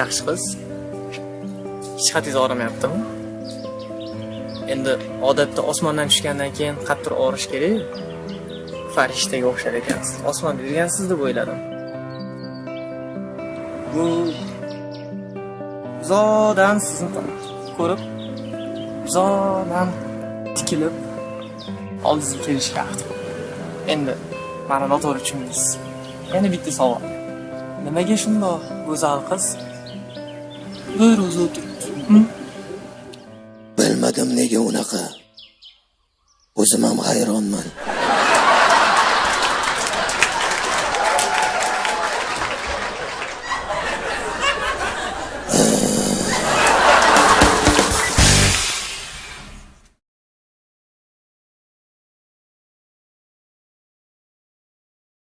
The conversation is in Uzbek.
Yaxshi qiz. Hech qatingiz og'rimayaptimi? Endi odatda osmondan tushgandan keyin qattiq og'rish kerak. Farishtaga o'xshar ekansiz. Osmonda yurgansiz deb o'yladim. Bu uzoqdan sizni ko'rib, uzoqdan tikilib oldingizga kelishga ahd. Endi meni noto'g'ri tushundingiz. Yana bitta savol. Nimaga shundoq go'zal qiz bir o'zi o'tiribdi? Bilmadim nega unaqa. O'zim ham hayronman.